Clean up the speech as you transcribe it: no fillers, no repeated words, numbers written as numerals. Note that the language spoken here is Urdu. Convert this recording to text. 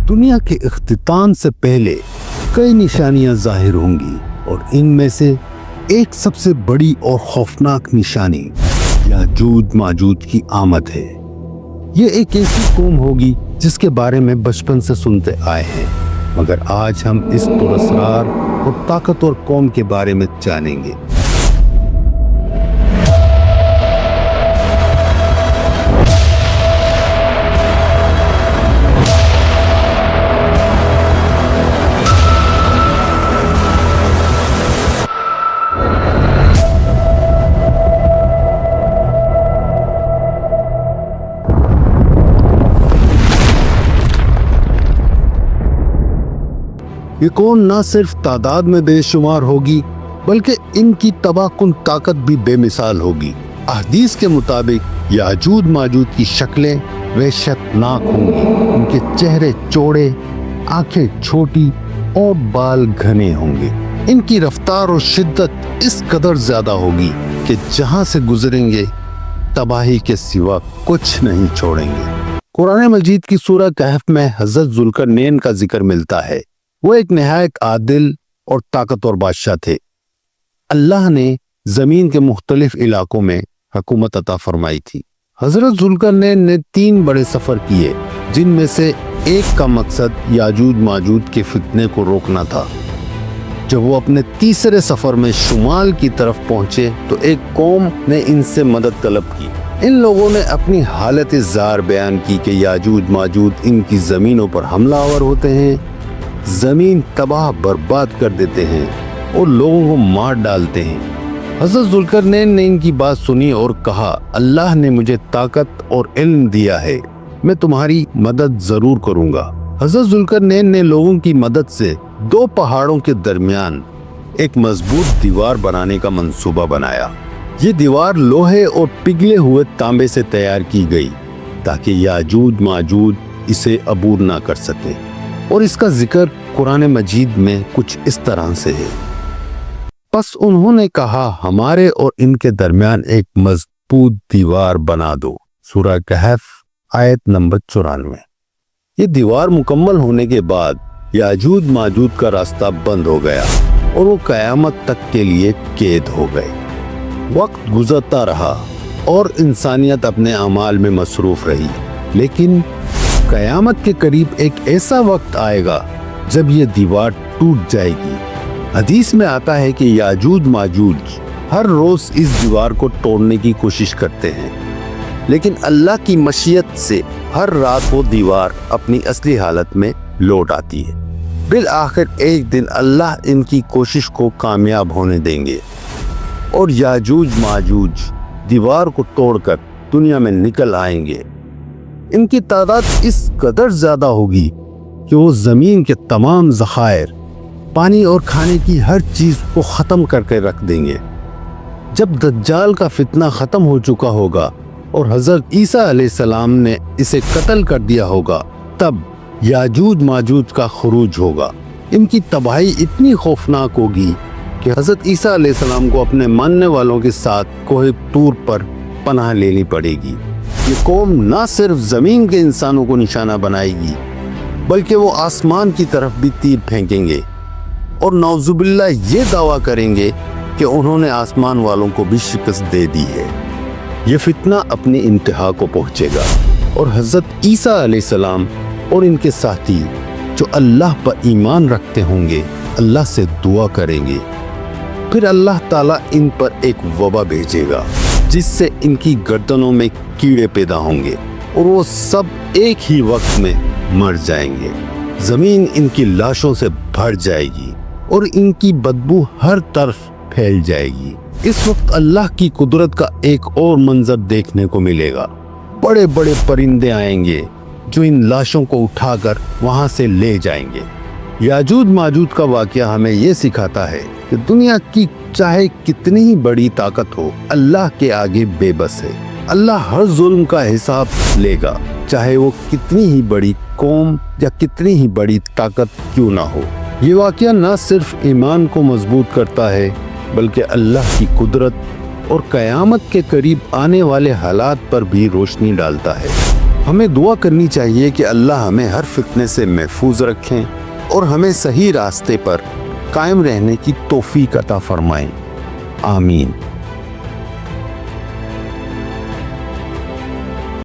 دنیا کے اختتام سے پہلے کئی نشانیاں ظاہر ہوں گی اور ان میں سے ایک سب سے بڑی اور خوفناک نشانی یاجوج ماجوج کی آمد ہے۔ یہ ایک ایسی قوم ہوگی جس کے بارے میں بچپن سے سنتے آئے ہیں، مگر آج ہم اس پراسرار اور طاقتور قوم کے بارے میں جانیں گے۔ یہ قوم نہ صرف تعداد میں بے شمار ہوگی بلکہ ان کی تباہ کن طاقت بھی بے مثال ہوگی۔ احادیث کے مطابق یاجوج ماجوج کی شکلیں وحشتناک ہوں گی۔ ان کے چہرے چوڑے، آنکھیں چھوٹی اور بال گھنے ہوں گے۔ ان کی رفتار اور شدت اس قدر زیادہ ہوگی کہ جہاں سے گزریں گے تباہی کے سوا کچھ نہیں چھوڑیں گے۔ قرآن مجید کی سورہ کہف میں حضرت ذوالقرنین کا ذکر ملتا ہے۔ وہ ایک نہایت عادل اور طاقتور بادشاہ تھے۔ اللہ نے زمین کے مختلف علاقوں میں حکومت عطا فرمائی تھی۔ حضرت ذوالقرنین نے 3 بڑے سفر کیے، جن میں سے ایک کا مقصد یاجوج ماجوج کے فتنے کو روکنا تھا۔ جب وہ اپنے تیسرے سفر میں شمال کی طرف پہنچے تو ایک قوم نے ان سے مدد طلب کی۔ ان لوگوں نے اپنی حالت زار بیان کی کہ یاجوج ماجوج ان کی زمینوں پر حملہ آور ہوتے ہیں، زمین تباہ برباد کر دیتے ہیں اور لوگوں کو مار ڈالتے ہیں۔ حضرت ذوالقرنین نے ان کی بات سنی اور کہا، اللہ نے مجھے طاقت اور علم دیا ہے، میں تمہاری مدد ضرور کروں گا۔ حضرت ذوالقرنین نے لوگوں کی مدد سے 2 پہاڑوں کے درمیان ایک مضبوط دیوار بنانے کا منصوبہ بنایا۔ یہ دیوار لوہے اور پگھلے ہوئے تانبے سے تیار کی گئی تاکہ یاجوج ماجوج اسے عبور نہ کر سکے، اور اس کا ذکر قرآن مجید میں کچھ اس طرح سے ہے۔ پس انہوں نے کہا، ہمارے اور ان کے درمیان ایک مضبوط دیوار بنا دو۔ سورہ کہف آیت نمبر 94۔ یہ دیوار مکمل ہونے کے بعد یاجوج ماجوج کا راستہ بند ہو گیا اور وہ قیامت تک کے لیے قید ہو گئے۔ وقت گزرتا رہا اور انسانیت اپنے اعمال میں مصروف رہی، لیکن قیامت کے قریب ایک ایسا وقت آئے گا جب یہ دیوار ٹوٹ جائے گی۔ حدیث میں آتا ہے کہ یاجوج ماجوج ہر روز اس دیوار کو توڑنے کی کوشش کرتے ہیں، لیکن اللہ کی مشیت سے ہر رات وہ دیوار اپنی اصلی حالت میں لوٹ آتی ہے۔ بالآخر ایک دن اللہ ان کی کوشش کو کامیاب ہونے دیں گے اور یاجوج ماجوج دیوار کو توڑ کر دنیا میں نکل آئیں گے۔ ان کی تعداد اس قدر زیادہ ہوگی کہ وہ زمین کے تمام ذخائر، پانی اور کھانے کی ہر چیز کو ختم کر کے رکھ دیں گے۔ جب دجال کا فتنہ ختم ہو چکا ہوگا اور حضرت عیسیٰ علیہ السلام نے اسے قتل کر دیا ہوگا، تب یاجوج ماجوج کا خروج ہوگا۔ ان کی تباہی اتنی خوفناک ہوگی کہ حضرت عیسیٰ علیہ السلام کو اپنے ماننے والوں کے ساتھ کوہ طور پر پناہ لینی پڑے گی۔ یہ قوم نہ صرف زمین کے انسانوں کو نشانہ بنائے گی بلکہ وہ آسمان کی طرف بھی تیر پھینکیں گے اور نعوذ باللہ یہ دعویٰ کریں گے کہ انہوں نے آسمان والوں کو بھی شکست دے دی ہے۔ یہ فتنہ اپنی انتہا کو پہنچے گا اور حضرت عیسیٰ علیہ السلام اور ان کے ساتھی جو اللہ پر ایمان رکھتے ہوں گے اللہ سے دعا کریں گے۔ پھر اللہ تعالیٰ ان پر ایک وبا بھیجے گا جس سے ان کی گردنوں میں کیڑے پیدا ہوں گے اور وہ سب ایک ہی وقت میں مر جائیں گے۔ زمین ان کی لاشوں سے بھر جائے گی اور ان کی بدبو ہر طرف پھیل جائے گی۔ اس وقت اللہ کی قدرت کا ایک اور منظر دیکھنے کو ملے گا۔ بڑے بڑے پرندے آئیں گے جو ان لاشوں کو اٹھا کر وہاں سے لے جائیں گے۔ یاجوج ماجوج کا واقعہ ہمیں یہ سکھاتا ہے کہ دنیا کی چاہے کتنی ہی بڑی طاقت ہو، اللہ کے آگے بے بس ہے۔ اللہ ہر ظلم کا حساب لے گا، چاہے وہ کتنی ہی بڑی قوم یا کتنی ہی بڑی طاقت کیوں نہ ہو۔ یہ واقعہ نہ صرف ایمان کو مضبوط کرتا ہے بلکہ اللہ کی قدرت اور قیامت کے قریب آنے والے حالات پر بھی روشنی ڈالتا ہے۔ ہمیں دعا کرنی چاہیے کہ اللہ ہمیں ہر فتنے سے محفوظ رکھیں اور ہمیں صحیح راستے پر قائم رہنے کی توفیق عطا فرمائیں۔ آمین۔